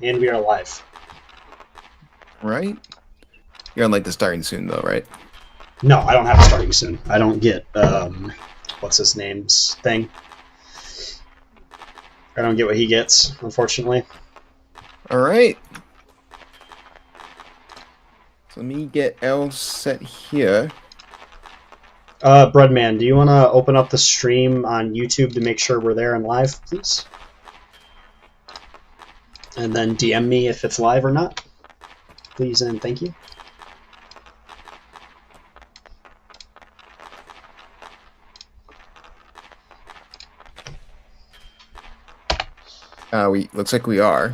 And we are live. Right? You're on like the starting soon though, right? No, I don't have a starting soon. I don't get what's his name's thing. I don't get what he gets, unfortunately. All right. So let me get L set here. Breadman, do you want to open up the stream on YouTube to make sure we're there and live, please? And then DM me if it's live or not. Please and thank you. We looks like we are.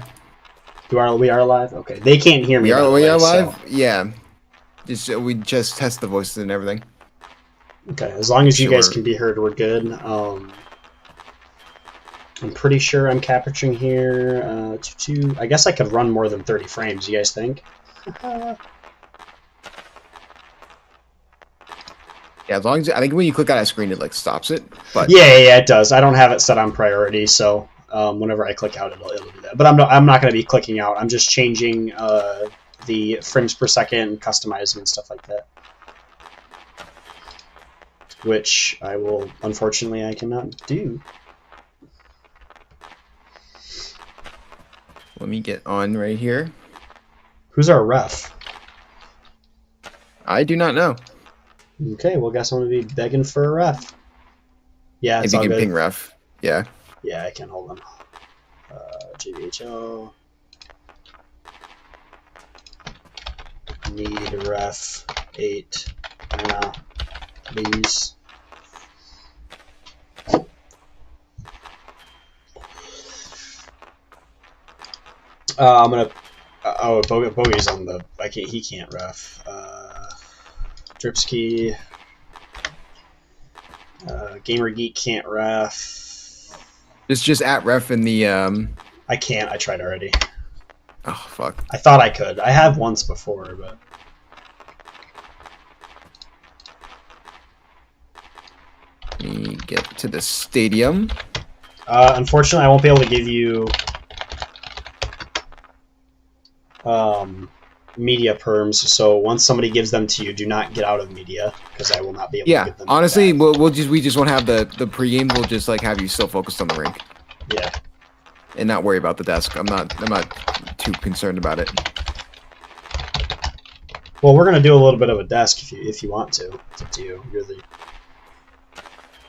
We are live? Okay. They can't hear me. We are live? So. Yeah. We just test the voices and everything. Okay, as long as you guys can be heard, we're good. I'm pretty sure I'm capturing here. I guess I could run more than 30 frames, you guys think? Yeah, as long as I think when you click on a screen, it like stops it. But yeah, it does. I don't have it set on priority, so whenever I click out, it'll do that. But I'm not going to be clicking out. I'm just changing the frames per second, customizing and stuff like that, which unfortunately I cannot do. Let me get on right here. Who's our ref? I do not know. Okay, well, guess I'm gonna be begging for a ref. Yeah, it's if you all can good. ping ref, yeah. Yeah, I can hold them. JBHL. Need ref 8 now, please. I'm gonna. Oh, Bogey's on the. He can't ref. Dripski. Gamer Geek can't ref. It's just at ref in the. I can't. I tried already. Oh fuck! I thought I could. I have once before, but. Let me get to the stadium. Unfortunately, I won't be able to give you media perms. So once somebody gives them to you, do not get out of media because I will not be able to give them. Honestly, we just won't have the pregame. We'll just like have you still focused on the rink. Yeah. And not worry about the desk. I'm not too concerned about it. Well, we're gonna do a little bit of a desk if you want to. It's up to you. You're the.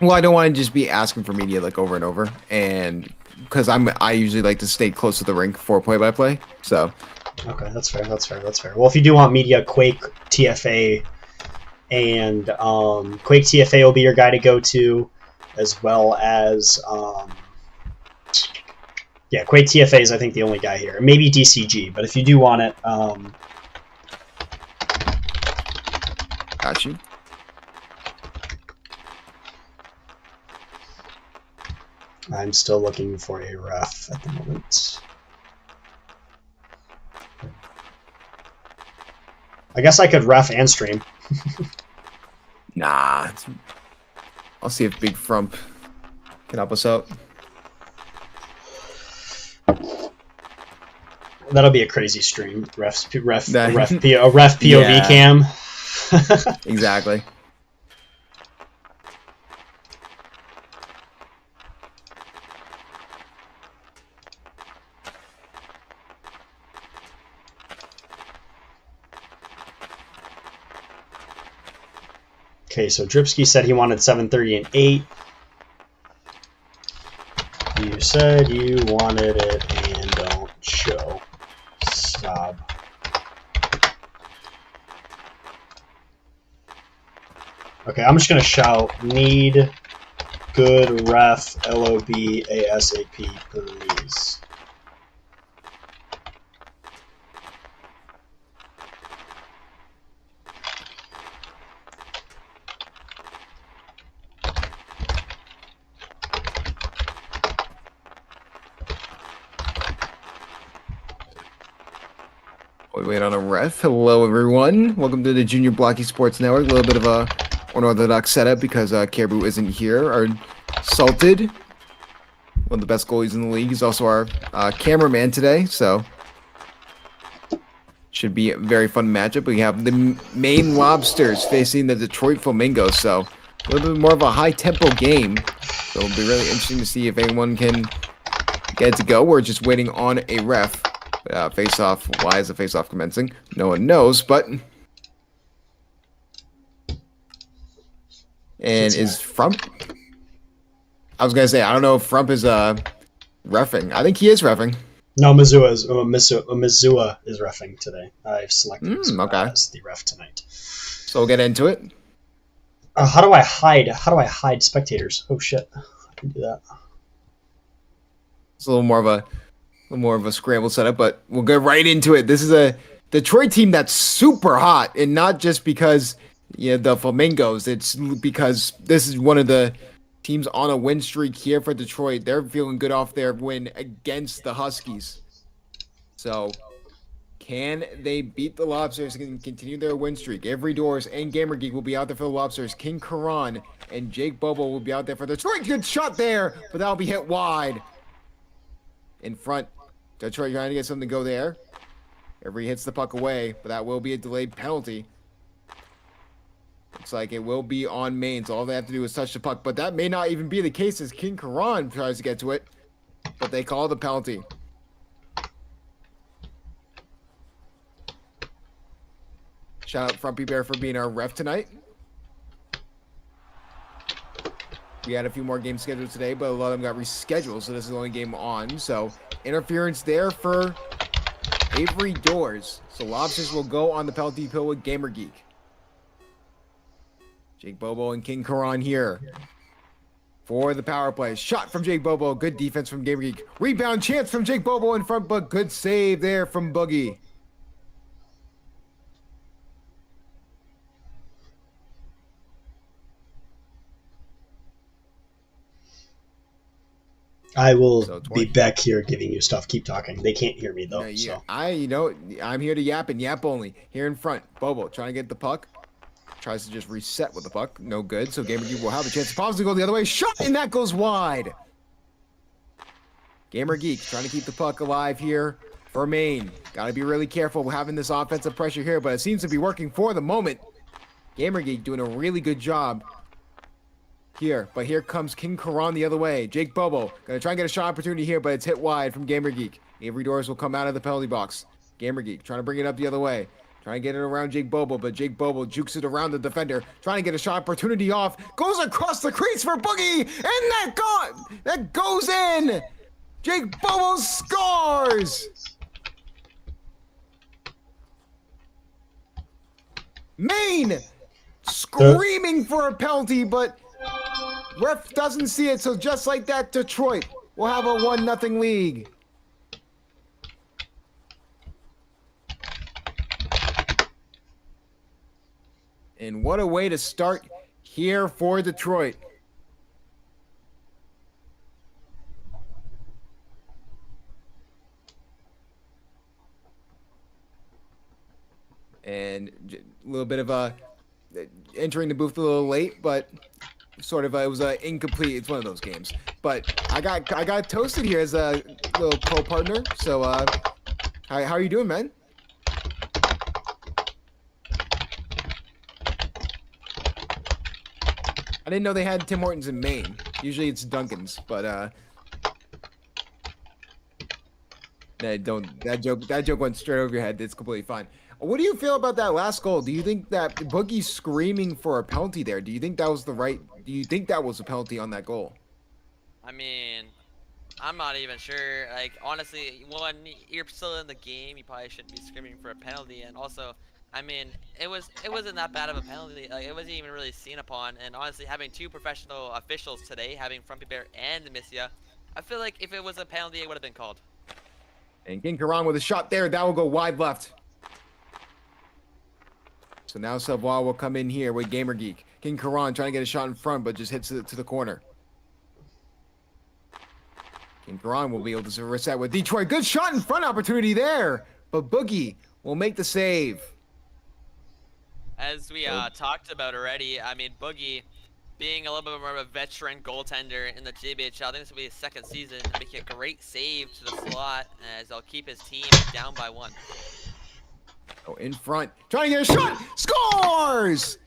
Well, I don't want to just be asking for media like over and over, and because I usually like to stay close to the rink for play-by-play. So. Okay, that's fair. Well, if you do want media, Quake TFA, and Quake TFA will be your guy to go to, as well as yeah, Quake TFA is I think the only guy here. Maybe DCG, but if you do want it, got you. I'm still looking for a ref at the moment. I guess I could ref and stream. Nah. I'll see if Big Frump can help us out. That'll be a crazy stream. A ref POV yeah. cam. Exactly. Okay, so Dripski said he wanted 7:30 and 8. You said you wanted it and don't show. Stop. Okay, I'm just going to shout, need good ref LOB ASAP, please. We wait on a ref. Hello, everyone. Welcome to the Junior Blocky Sports Network. A little bit of a unorthodox setup because Caribou isn't here. Our Salted, one of the best goalies in the league, is also our cameraman today. So Should be a very fun matchup. We have the Maine Lobsters facing the Detroit Flamingos, so a little bit more of a high-tempo game. So it'll be really interesting to see if anyone can get it to go. We're just waiting on a ref. Face-off. Why is the face-off commencing? No one knows, but... And is Frump... I was going to say, I don't know if Frump is reffing. I think he is reffing. No, Mizua is reffing today. I've selected Mizua as the ref tonight. So we'll get into it. How do I hide? How do I hide spectators? Oh shit, I can do that. It's a little more of a scramble setup, but we'll get right into it. This is a Detroit team that's super hot, and not just because the Flamingos. It's because this is one of the teams on a win streak here for Detroit. They're feeling good off their win against the Huskies. So, can they beat the Lobsters and continue their win streak? Avery Doors and GamerGeek will be out there for the Lobsters. King Karan and Jake Bobo will be out there for Detroit. Good shot there, but that'll be hit wide. In front, Detroit trying to get something to go there. Avery hits the puck away, but that will be a delayed penalty. Looks like it will be on Maine, so all they have to do is touch the puck. But that may not even be the case as King Karan tries to get to it. But they call the penalty. Shout out Frumpy Bear for being our ref tonight. We had a few more games scheduled today, but a lot of them got rescheduled, so this is the only game on. So interference there for Avery Doors. So Lobsters will go on the penalty kill with GamerGeek. Jake Bobo and King Karan here for the power play. Shot from Jake Bobo. Good defense from GamerGeek. Rebound chance from Jake Bobo in front, but good save there from Boogie. I will be back here giving you stuff. Keep talking. They can't hear me though. No, yeah. So. I'm here to yap and yap only. Here in front, Bobo trying to get the puck. Tries to just reset with the puck. No good. So GamerGeek will have a chance to possibly go the other way. Shot, and that goes wide. GamerGeek trying to keep the puck alive here for Maine. Got to be really careful having this offensive pressure here, but it seems to be working for the moment. GamerGeek doing a really good job here, but here comes King Karan the other way. Jake Bobo gonna try and get a shot opportunity here, but it's hit wide from GamerGeek. Avery Doors will come out of the penalty box. GamerGeek trying to bring it up the other way. Trying to get it around Jake Bobo, but Jake Bobo jukes it around the defender. Trying to get a shot opportunity off. Goes across the crease for Boogie, and that goes in. Jake Bobo scores. Maine screaming for a penalty, but ref doesn't see it. So just like that, Detroit will have a 1-0 lead. And what a way to start here for Detroit. And a little bit of a entering the booth a little late, but sort of it was incomplete. It's one of those games. But I got toasted here as a little co-partner. So how are you doing, man? I didn't know they had Tim Hortons in Maine. Usually it's Dunkin's, but that joke went straight over your head. It's completely fine. What do you feel about that last goal? Do you think that Boogie screaming for a penalty there? Do you think that was do you think that was a penalty on that goal? I mean, I'm not even sure. Like, honestly, when you're still in the game, you probably shouldn't be screaming for a penalty. And also, I mean, it wasn't that bad of a penalty. Like, it wasn't even really seen upon. And honestly, having two professional officials today, having Frumpy Bear and Missia, I feel like if it was a penalty, it would have been called. And King Karan with a shot there. That will go wide left. So now Savoie will come in here with GamerGeek. King Karan trying to get a shot in front, but just hits it to the corner. King Karan will be able to reset with Detroit. Good shot in front opportunity there. But Boogie will make the save. As we talked about already, I mean, Boogie being a little bit more of a veteran goaltender in the JBHL, I think this will be his second season, making a great save to the slot as they'll keep his team down by 1. Oh, in front, trying to get a shot, scores!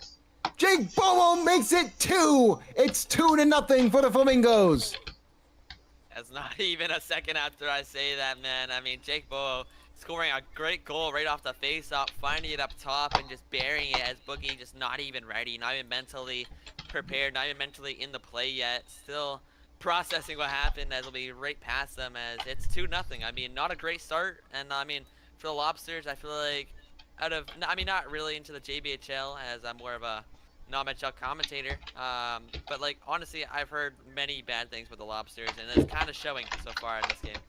Jake Bobo makes it 2. It's 2-0 for the Flamingos. That's not even a second after I say that, man. I mean, Jake Bowo scoring a great goal right off the face-off, finding it up top and just burying it as Boogie just not even ready, not even mentally prepared, not even mentally in the play yet. Still processing what happened as it'll be right past them as it's 2-0. I mean, not a great start. And I mean, for the Lobsters, I feel like I mean, not really into the JBHL as I'm more of a non-NHL commentator. But like honestly, I've heard many bad things with the Lobsters, and it's kind of showing so far in this game.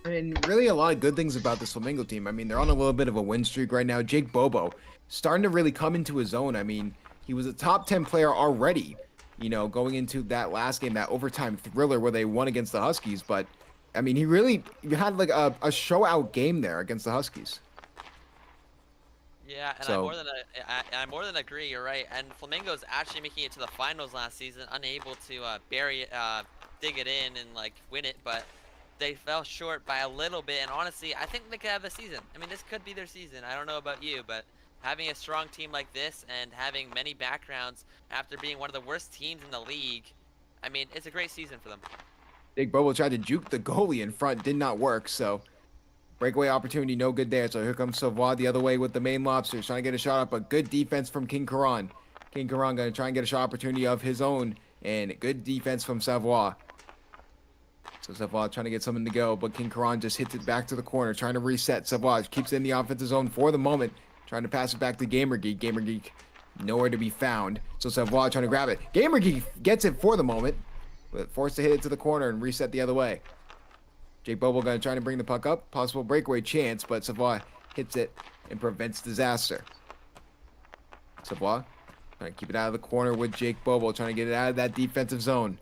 I mean, really a lot of good things about this Flamingo team. I mean, they're on a little bit of a win streak right now. Jake Bobo starting to really come into his own. I mean, he was a top 10 player already, you know, going into that last game, that overtime thriller where they won against the Huskies. But, I mean, he really had like a show-out game there against the Huskies. Yeah, and So, I more than agree. You're right. And Flamingo's actually making it to the finals last season, unable to bury it, dig it in, and like win it. But they fell short by a little bit. And honestly, I think they could have the season. I mean, this could be their season. I don't know about you, but having a strong team like this and having many backgrounds after being one of the worst teams in the league, I mean, it's a great season for them. Jake Bobo tried to juke the goalie in front, did not work. So, breakaway opportunity, no good there. So here comes Savoy the other way with the main Lobsters, trying to get a shot up, but good defense from King Karan. King Karan going to try and get a shot opportunity of his own, and good defense from Savoy. So Savoy trying to get something to go, but King Karan just hits it back to the corner, trying to reset. Savoy keeps it in the offensive zone for the moment, trying to pass it back to Gamer Geek. Gamer Geek nowhere to be found. So Savoy trying to grab it. Gamer Geek gets it for the moment, but forced to hit it to the corner and reset the other way. Jake Bobo going to try to bring the puck up. Possible breakaway chance, but Savoy hits it and prevents disaster. Savoy trying to keep it out of the corner with Jake Bobo, trying to get it out of that defensive zone.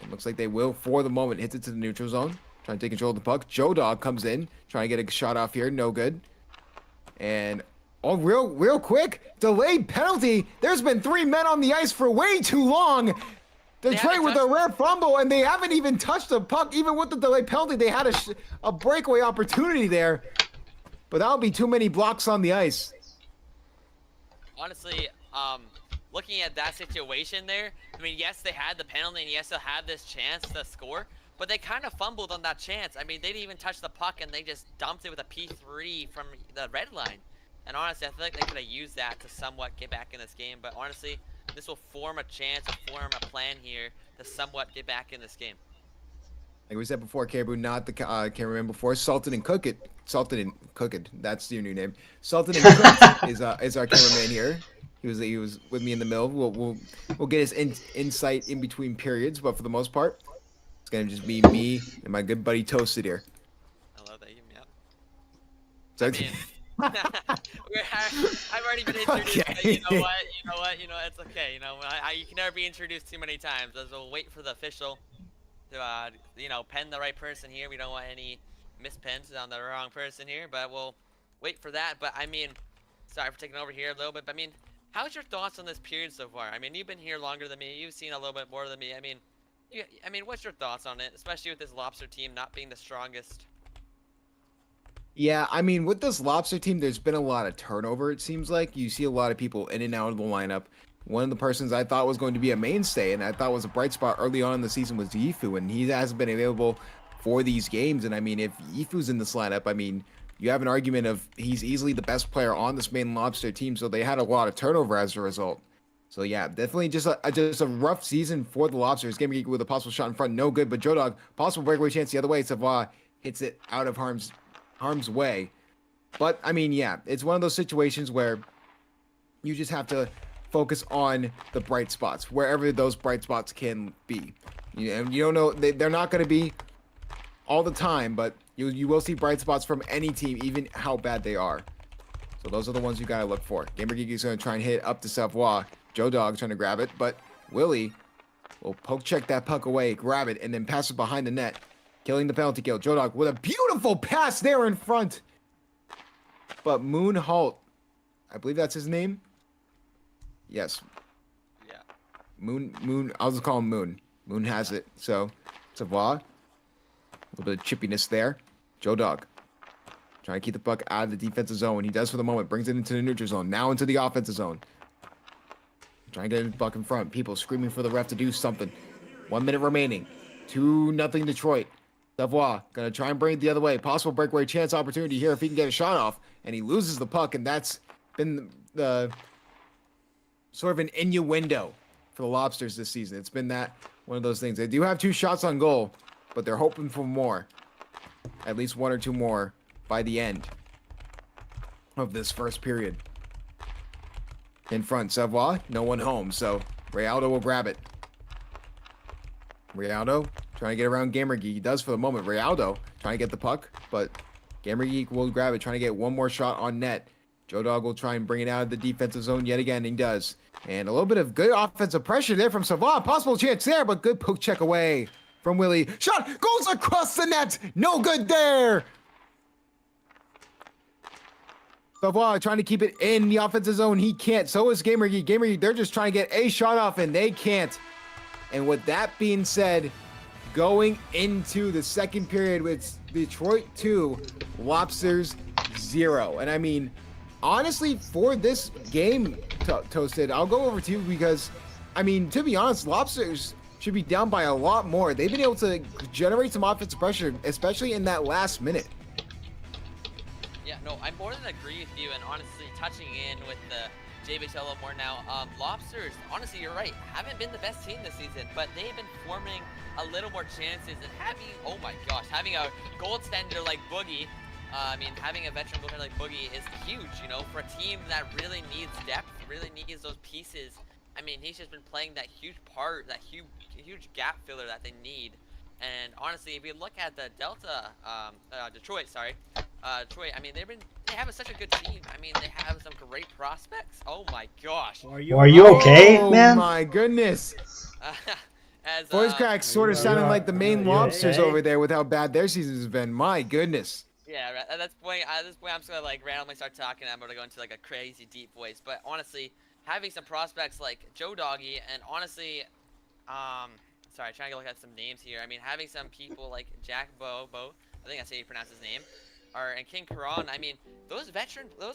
It looks like they will for the moment. Hits it to the neutral zone. Trying to take control of the puck. Joe Dog comes in. Trying to get a shot off here. No good. And, oh, real quick. Delayed penalty. There's been 3 men on the ice for way too long. Detroit with a rare fumble, and they haven't even touched the puck. Even with the delayed penalty, they had a breakaway opportunity there. But that'll be too many blocks on the ice. Honestly, looking at that situation there, I mean, yes, they had the penalty, and yes, they had this chance to score, but they kind of fumbled on that chance. I mean, they didn't even touch the puck, and they just dumped it with a P3 from the red line. And honestly, I feel like they could have used that to somewhat get back in this game. But honestly, this will form a chance, form a plan here to somewhat get back in this game. Like we said before, Caribou, not the cameraman before. Salted and Cook It. Salted and Cook It. That's your new name. Salted and Cook is our cameraman here. He was with me in the middle. We'll get his insight in between periods, but for the most part, it's gonna just be me and my good buddy Toasted here. I love that you me up. So, I mean, I've already been introduced. Okay. But you know what? It's okay. You can never be introduced too many times. So we'll wait for the official to, pen the right person here. We don't want any mispens on the wrong person here, but we'll wait for that. But I mean, sorry for taking over here a little bit. But I mean, how's your thoughts on this period so far? I mean, you've been here longer than me. You've seen a little bit more than me. I mean, what's your thoughts on it, especially with this Lobster team not being the strongest? yeah, I mean, with this Lobster team, there's been a lot of turnover, it seems like. You see a lot of people in and out of the lineup. One of the persons I thought was going to be a mainstay and I thought was a bright spot early on in the season was Yifu, and he hasn't been available for these games. And I mean, if Yifu's in this lineup, I mean, you have an argument of he's easily the best player on this main Lobster team, so they had a lot of turnover as a result. So yeah, definitely just a rough season for the Lobsters. Game with a possible shot in front, no good, but Joe Dog, possible breakaway chance the other way. Savoy hits it out of harm's way. But I mean, yeah, it's one of those situations where you just have to focus on the bright spots, wherever those bright spots can be. You don't know, they're not going to be all the time, but you will see bright spots from any team, even how bad they are. So those are the ones you got to look for. Gamer Geek is going to try and hit up to Savoy. Joe Dog trying to grab it, but Willie will poke check that puck away, grab it, and then pass it behind the net, killing the penalty kill. Joe Dog with a beautiful pass there in front. But Moon Halt, I believe that's his name. Yes. Yeah. Moon. I'll just call him Moon. Moon has it. So Savoy, a little bit of chippiness there. Joe Dog trying to keep the puck out of the defensive zone. He does for the moment. Brings it into the neutral zone. Now into the offensive zone. Trying to get the puck in front. People screaming for the ref to do something. 1 minute remaining. 2-0 Detroit. Savoie gonna try and bring it the other way. Possible breakaway chance opportunity here if he can get a shot off. And he loses the puck, and that's been the sort of an innuendo for the Lobsters this season. It's been that one of those things. They do have 2 shots on goal, but they're hoping for more. At least 1 or 2 more by the end of this first period. In front, Savoie, no one home, so Realdo will grab it. Realdo trying to get around Gamer Geek. He does for the moment. Realdo trying to get the puck, but Gamer Geek will grab it, trying to get one more shot on net. Joe Dog will try and bring it out of the defensive zone yet again, and he does. And a little bit of good offensive pressure there from Savoie. Possible chance there, but good poke check away from Willie. Shot goes across the net. No good there. Savoie trying to keep it in the offensive zone. He can't. So is Gamer Geek. Gamer Geek, they're just trying to get a shot off, and they can't. And with that being said, going into the second period with Detroit 2, Lobsters 0. And I mean, honestly, for this game, Toasted, I'll go over to you because, I mean, to be honest, Lobsters should be down by a lot more. They've been able to generate some offensive pressure, especially in that last minute. Yeah, no, I more than agree with you, and honestly, touching in with the JBHL a little more now, Lobsters, honestly, you're right, haven't been the best team this season, but they've been forming a little more chances, and having, oh my gosh, having a goaltender like Boogie, I mean, having a veteran goaltender like Boogie is huge, you know, for a team that really needs depth, really needs those pieces. I mean, he's just been playing that huge part, that huge gap filler that they need. And honestly, if you look at the Detroit, Detroit, I mean, they have such a good team. I mean, they have some great prospects. Oh my gosh. Are you okay, man? Oh my goodness. Voice cracks sort of sounding like the main Lobsters over there with how bad their season has been. My goodness. Yeah, at this point, I'm just gonna like randomly start talking. I'm gonna go into like a crazy deep voice. But honestly, having some prospects like Joe Doggy, and honestly, sorry, trying to look at some names here. I mean, having some people like Jack Bobo, I think that's how you pronounce his name, and King Karan. I mean, those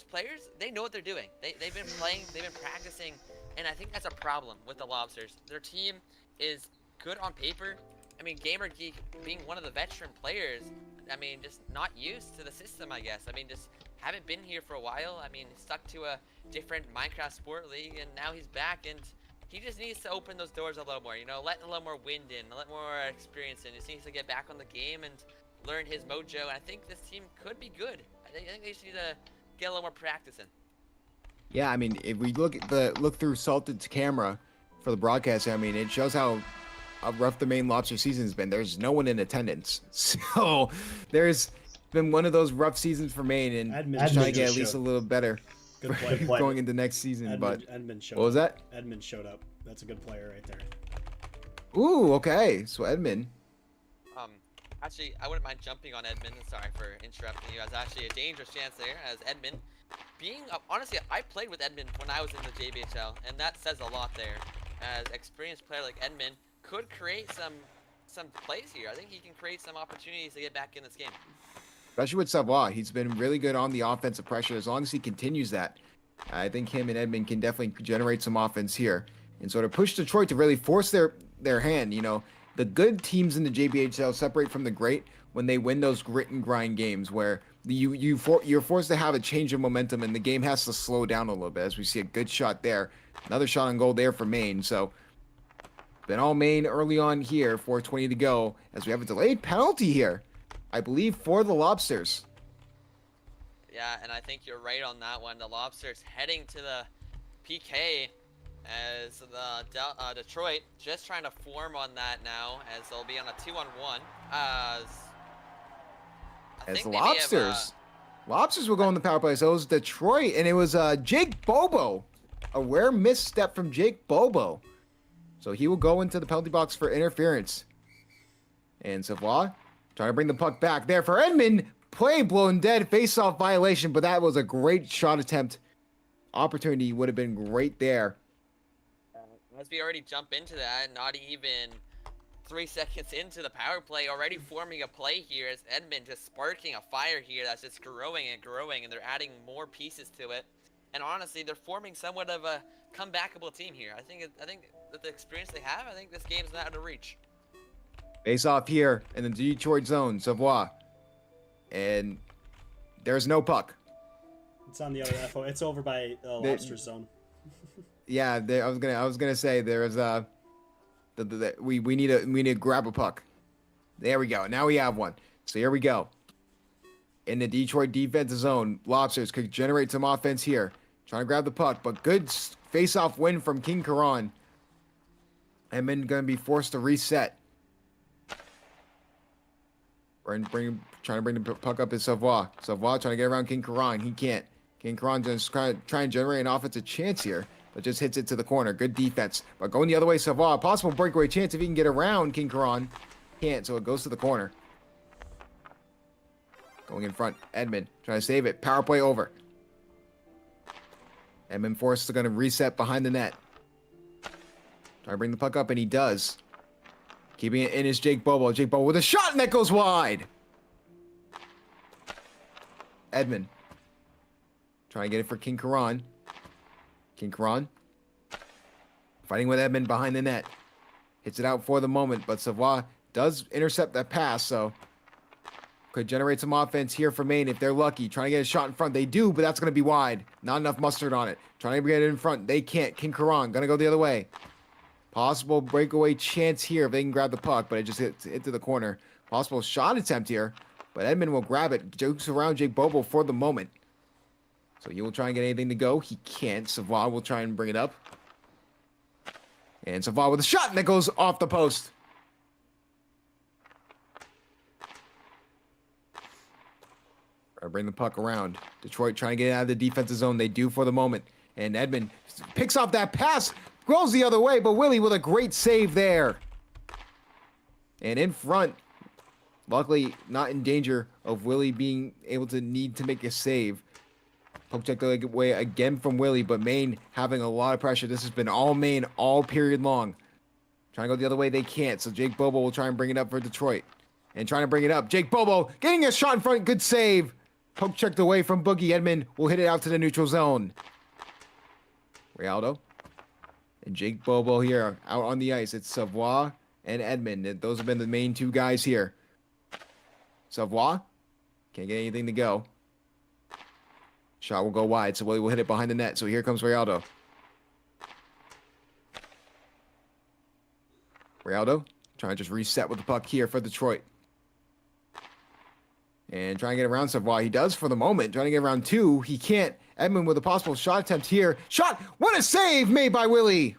players, they know what they're doing. They've been playing, they've been practicing, and I think that's a problem with the Lobsters. Their team is good on paper. I mean, Gamer Geek being one of the veteran players, I mean, just not used to the system, I guess. I mean, just haven't been here for a while. I mean, stuck to a different Minecraft Sport League, and now he's back, and he just needs to open those doors a little more, you know, let a little more wind in, let more experience in. He just needs to get back on the game and learn his mojo, and I think this team could be good. I think they just need to get a little more practice in. Yeah, I mean, if we look through Salted's camera for the broadcast, I mean, it shows how rough the main Lobster season has been. There's no one in attendance, so there's been one of those rough seasons for Maine, and just trying to get at least a little better going into next season. Edmund showed what was that? Edmund showed up. That's a good player right there. Ooh, okay. So Edmund. Actually, I wouldn't mind jumping on Edmund. Sorry for interrupting you. As actually a dangerous chance there, as Edmund being honestly, I played with Edmund when I was in the JBHL, and that says a lot there. As experienced player like Edmund could create some plays here. I think he can create some opportunities to get back in this game. Especially with Savoie, he's been really good on the offensive pressure. As long as he continues that, I think him and Edmund can definitely generate some offense here and sort of push Detroit to really force their hand. You know, the good teams in the JBHL separate from the great when they win those grit and grind games where you're forced to have a change of momentum and the game has to slow down a little bit. As we see a good shot there, another shot on goal there for Maine. So been all Maine early on here. 4:20 to go as we have a delayed penalty here, I believe, for the Lobsters. Yeah, and I think you're right on that one. The Lobsters heading to the PK as the Detroit just trying to form on that now, as they'll be on a 2-on-1. As the Lobsters will go on the power play. So it was Detroit, and it was Jake Bobo. A rare misstep from Jake Bobo. So he will go into the penalty box for interference. And Savoie trying to bring the puck back there for Edmund. Play blown dead, face-off violation, but that was a great shot attempt. Opportunity would have been great there. As we already jump into that, not even 3 seconds into the power play, already forming a play here as Edmund just sparking a fire here that's just growing and growing, and they're adding more pieces to it. And honestly, they're forming somewhat of a comebackable team here. I think that the experience they have, I think this game's not out of reach. Face off here in the Detroit zone, Savoie. And there's no puck. It's on the other FO. It's over by Lobster Zone. Yeah, I was gonna say there's we need to grab a puck. There we go. Now we have one. So here we go. In the Detroit defensive zone, Lobsters could generate some offense here. Trying to grab the puck, but good face-off win from King Karan. Edmund gonna be forced to reset. Trying to bring the puck up is Savoie. Savoie trying to get around King Karan. He can't. King Karan just trying to generate an offensive chance here, but just hits it to the corner. Good defense. But going the other way, Savoie. Possible breakaway chance if he can get around King Karan. Can't, so it goes to the corner. Going in front, Edmund trying to save it. Power play over. Edmund forced to gonna reset behind the net. Trying to bring the puck up, and he does. Keeping it in is Jake Bobo. Jake Bobo with a shot, and that goes wide. Edmund trying to get it for King Karan. King Karan fighting with Edmund behind the net. Hits it out for the moment, but Savoie does intercept that pass, so could generate some offense here for Maine if they're lucky. Trying to get a shot in front. They do, but that's going to be wide. Not enough mustard on it. Trying to get it in front. They can't. King Karan going to go the other way. Possible breakaway chance here if they can grab the puck, but it just hit to the corner. Possible shot attempt here, but Edmund will grab it. Jokes around Jake Bobo for the moment. So he will try and get anything to go. He can't. Savoie will try and bring it up. And Savoie with a shot, and that goes off the post. Bring the puck around. Detroit trying to get out of the defensive zone. They do for the moment. And Edmund picks off that pass. Goes the other way, but Willie with a great save there. And in front, luckily not in danger of Willie being able to need to make a save. Poke check the way again from Willie, but Maine having a lot of pressure. This has been all Maine all period long. Trying to go the other way, they can't. So Jake Bobo will try and bring it up for Detroit. And trying to bring it up. Jake Bobo getting a shot in front. Good save. Poke checked away from Boogie. Edmund will hit it out to the neutral zone. Rialdo. And Jake Bobo here out on the ice. It's Savoie and Edmund. Those have been the main two guys here. Savoie. Can't get anything to go. Shot will go wide, so Willie will hit it behind the net. So here comes Rialdo. Rialdo trying to just reset with the puck here for Detroit. And trying to get around Savoie. He does for the moment. Trying to get around two. He can't. Edmund with a possible shot attempt here. Shot! What a save made by Willie!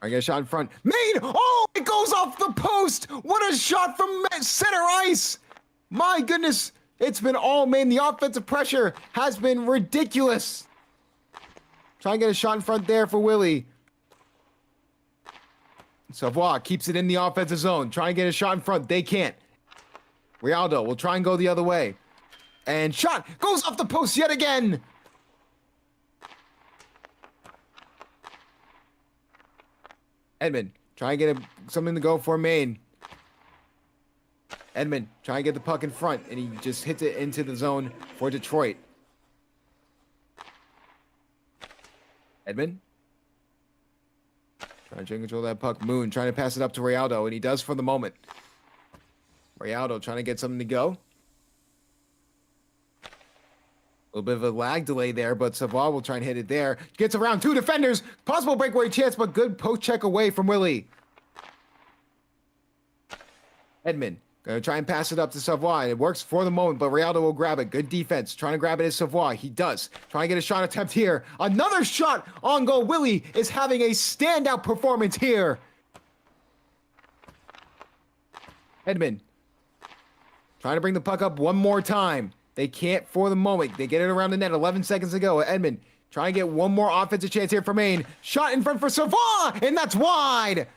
I get a shot in front. Maine! Oh! It goes off the post! What a shot from center ice! My goodness! It's been all Maine. The offensive pressure has been ridiculous. Trying to get a shot in front there for Willie. Savoie keeps it in the offensive zone. Trying to get a shot in front. They can't. Rialdo will try and go the other way. And shot goes off the post yet again. Edmund trying to get something to go for Maine. Edmund trying to get the puck in front, and he just hits it into the zone for Detroit. Edmund trying to control that puck. Moon trying to pass it up to Rialdo, and he does for the moment. Rialdo trying to get something to go. A little bit of a lag delay there, but Savoie will try and hit it there. Gets around two defenders. Possible breakaway chance, but good post check away from Willie. Edmund gonna try and pass it up to Savoie. It works for the moment, but Rialdo will grab it. Good defense. Trying to grab it is Savoie. He does. Trying to get a shot attempt here. Another shot on goal. Willie is having a standout performance here. Edmund trying to bring the puck up one more time. They can't for the moment. They get it around the net. 11 seconds to go. Edmund trying to get one more offensive chance here for Maine. Shot in front for Savoie, and that's wide.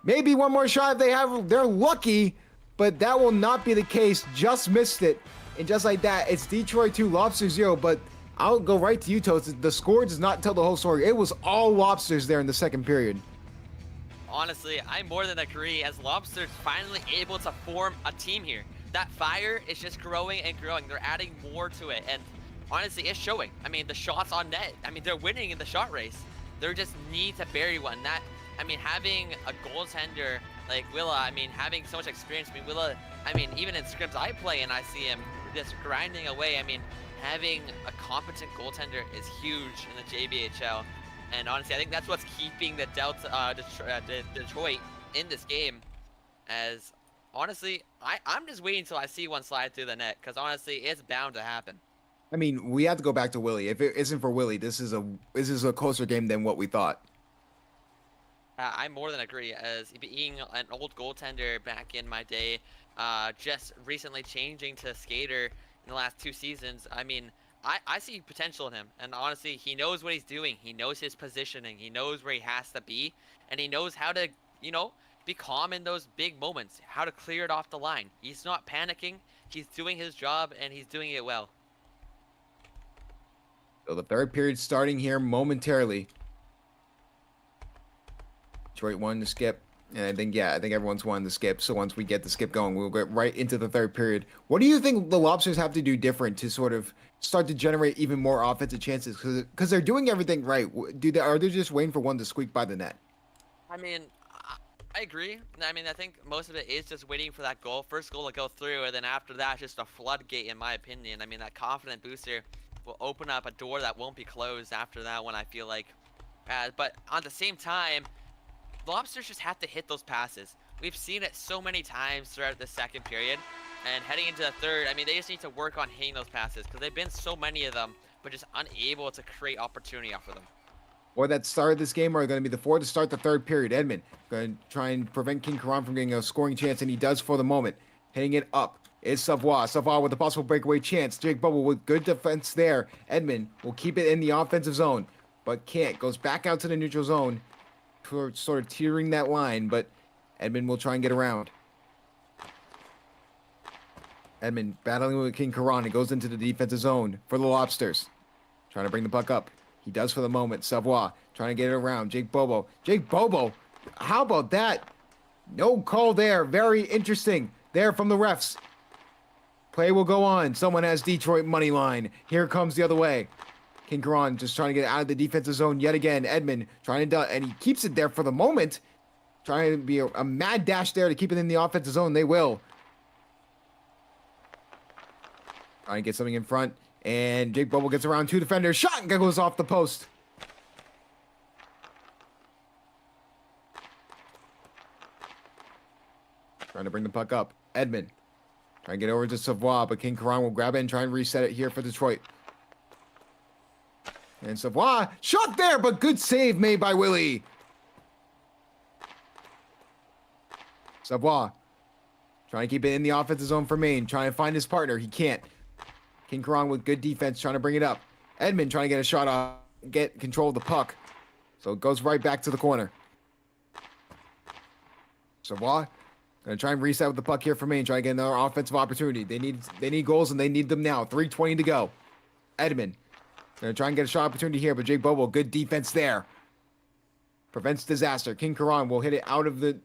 Maybe one more shot if they're lucky, but that will not be the case. Just missed it. And just like that, it's Detroit 2, Lobster 0, but I'll go right to you, Toast. The score does not tell the whole story. It was all Lobsters there in the second period. Honestly, I more than agree, as Lobster's finally able to form a team here. That fire is just growing and growing. They're adding more to it, and honestly, it's showing. I mean, the shots on net, I mean, they're winning in the shot race. They just need to bury one. That, I mean, having a goaltender like Willa, I mean, having so much experience. I mean, Willa, I mean, even in scrims I play and I see him just grinding away. I mean, having a competent goaltender is huge in the JBHL. And honestly, I think that's what's keeping the Detroit in this game. As honestly, I'm just waiting until I see one slide through the net, because honestly, it's bound to happen. I mean, we have to go back to Willie. If it isn't for Willie, this is a closer game than what we thought. I more than agree. As being an old goaltender back in my day, just recently changing to skater in the last 2 seasons, I mean, I see potential in him, and honestly, he knows what he's doing. He knows his positioning. He knows where he has to be, and he knows how to, you know, be calm in those big moments, how to clear it off the line. He's not panicking. He's doing his job, and he's doing it well. So the third period starting here momentarily. Detroit wanted to skip, and I think everyone's wanting to skip. So once we get the skip going, we'll get right into the third period. What do you think the Lobsters have to do different to sort of start to generate even more offensive chances? Because they're doing everything right. Are they just waiting for one to squeak by the net? I mean, I agree. I mean, I think most of it is just waiting for that goal, first goal to go through, and then after that, just a floodgate, in my opinion. I mean, that confident booster will open up a door that won't be closed after that one, I feel like. But at the same time, Lobsters just have to hit those passes. We've seen it so many times throughout the second period, and heading into the third, I mean, they just need to work on hitting those passes, because they've been so many of them, but just unable to create opportunity off of them. Or that started this game are going to be the 4 to start the third period. Edmund going to try and prevent King Karan from getting a scoring chance, and he does for the moment. Hitting it up is Savoie. Savoie with a possible breakaway chance. Jake Bubble with good defense there. Edmund will keep it in the offensive zone, but can't. Goes back out to the neutral zone, sort of teetering that line, but Edmund will try and get around. Edmund battling with King Karan. He goes into the defensive zone for the Lobsters. Trying to bring the puck up. He does for the moment. Savoie trying to get it around. Jake Bobo. Jake Bobo. How about that? No call there. Very interesting there from the refs. Play will go on. Someone has Detroit money line. Here comes the other way. King Karan just trying to get out of the defensive zone yet again. Edmund trying to, and he keeps it there for the moment. Trying to be a mad dash there to keep it in the offensive zone. They will. Trying to get something in front. And Jake Bobo gets around 2 defenders. Shot goes off the post. Trying to bring the puck up. Edmund. Trying to get over to Savoie, but King Karan will grab it and try and reset it here for Detroit. And Savoie, shot there, but good save made by Willie. Savoie, trying to keep it in the offensive zone for Maine, trying to find his partner. He can't. King Karan with good defense, trying to bring it up. Edmund trying to get a shot off, get control of the puck. So it goes right back to the corner. Savoie, gonna try and reset with the puck here for Maine, try to get another offensive opportunity. They need goals, and they need them now. 3:20 to go. Edmund. Gonna try and get a shot opportunity here, but Jake Bobo, good defense there. Prevents disaster. King Karan will hit it out of the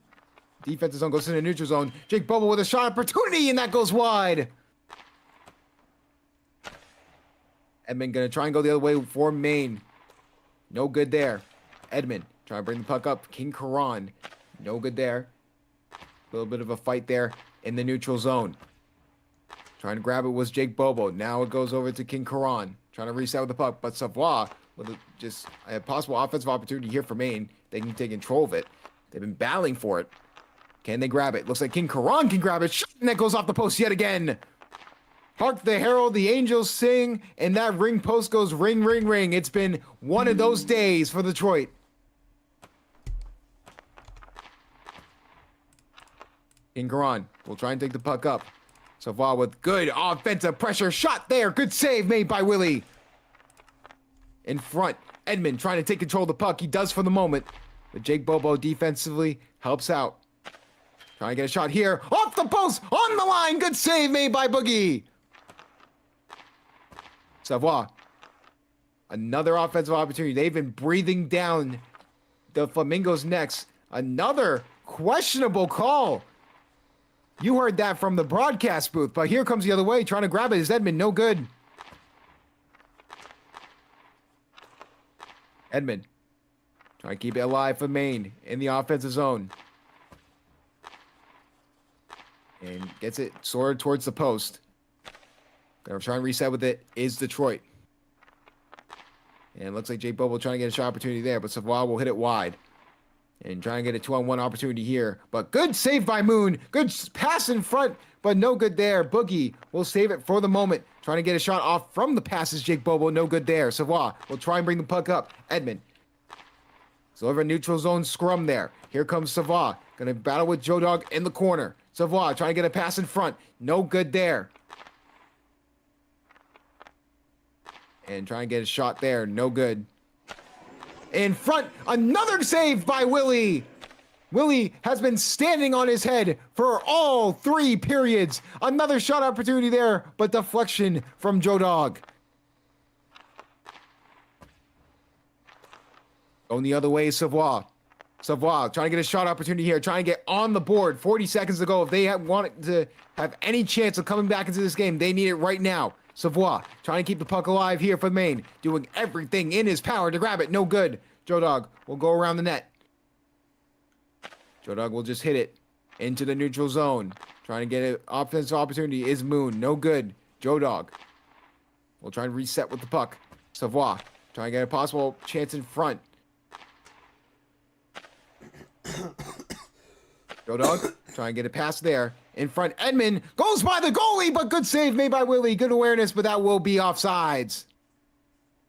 defensive zone, goes to the neutral zone. Jake Bobo with a shot opportunity, and that goes wide. Edmund gonna try and go the other way for Maine. No good there. Edmund trying to bring the puck up. King Karan, no good there. A little bit of a fight there in the neutral zone. Trying to grab it was Jake Bobo. Now it goes over to King Karan. Trying to reset with the puck, but Savoie with just a possible offensive opportunity here for Maine. They can take control of it. They've been battling for it. Can they grab it? Looks like King Karan can grab it. And that goes off the post yet again. Hark the herald, the angels sing, and that ring post goes ring, ring, ring. It's been one of those days for Detroit. King Karan will try and take the puck up. Savoie with good offensive pressure shot there. Good save made by Willie. In front, Edmund trying to take control of the puck. He does for the moment. But Jake Bobo defensively helps out. Trying to get a shot here. Off the post, on the line. Good save made by Boogie. Savoie Another offensive opportunity. They've been breathing down the Flamingos' necks. Another questionable call. You heard that from the broadcast booth, but here comes the other way. Trying to grab it is Edmund. No good. Edmund trying to keep it alive for Maine in the offensive zone. And gets it sort of towards the post. Gonna try and reset with it is Detroit. And it looks like Jake Bobo trying to get a shot opportunity there, but Savoy will hit it wide. And trying to get a 2-on-1 opportunity here. But good save by Moon. Good pass in front, but no good there. Boogie will save it for the moment. Trying to get a shot off from the passes, Jake Bobo. No good there. Savoy will try and bring the puck up. Edmund. So over neutral zone scrum there. Here comes Savoy. Gonna battle with Joe Dog in the corner. Savoy trying to get a pass in front. No good there. And trying to get a shot there. No good. In front, another save by Willie. Willie has been standing on his head for all 3 periods. Another shot opportunity there, but deflection from Joe Dog. Going the other way, Savoy. Savoy trying to get a shot opportunity here, trying to get on the board. 40 seconds to go. If they want to have any chance of coming back into this game, they need it right now. Savoy trying to keep the puck alive here for Maine, doing everything in his power to grab it. No good. Joe Dog will go around the net. Joe Dog will just hit it into the neutral zone. Trying to get an offensive opportunity is Moon. No good. Joe Dog will try and reset with the puck. Savoy trying to get a possible chance in front. Joe Dog trying to get a pass there. In front, Edmund goes by the goalie, but good save made by Willie. Good awareness, but that will be offsides.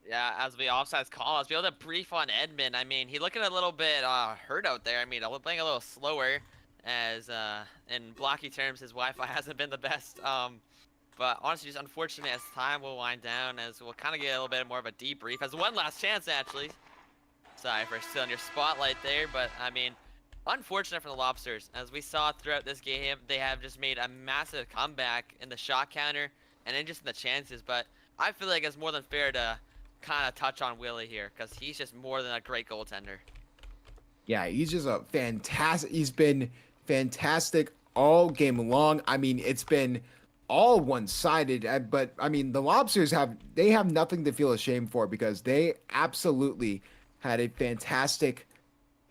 Yeah, as the offsides call, let's be able to brief on Edmund. I mean, he's looking a little bit hurt out there. I mean, playing a little slower, as in blocky terms, his Wi-Fi hasn't been the best. But honestly, just unfortunate as time will wind down, as we'll kind of get a little bit more of a debrief. As one last chance, actually. Sorry for stealing your spotlight there, but I mean, unfortunate for the Lobsters. As we saw throughout this game, they have just made a massive comeback in the shot counter and then just in the chances. But I feel like it's more than fair to kind of touch on Willie here, because he's just more than a great goaltender. Yeah, he's just a fantastic. He's been fantastic all game long. I mean, it's been all one-sided. But I mean, the Lobsters have nothing to feel ashamed for, because they absolutely had a fantastic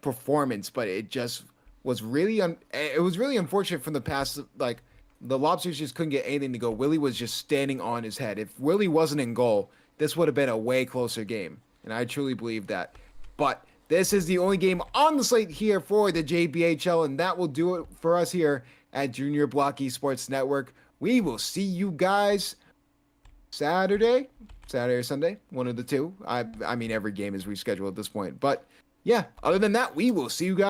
performance. But it just was really unfortunate from the past. Like, the Lobsters just couldn't get anything to go. Willie was just standing on his head. If Willie wasn't in goal, this would have been a way closer game, and I truly believe that. But this is the only game on the slate here for the JBHL, and that will do it for us here at Junior Block Esports Network. We will see you guys Saturday or Sunday, one of the two. I mean, every game is rescheduled at this point. But yeah, other than that, we will see you guys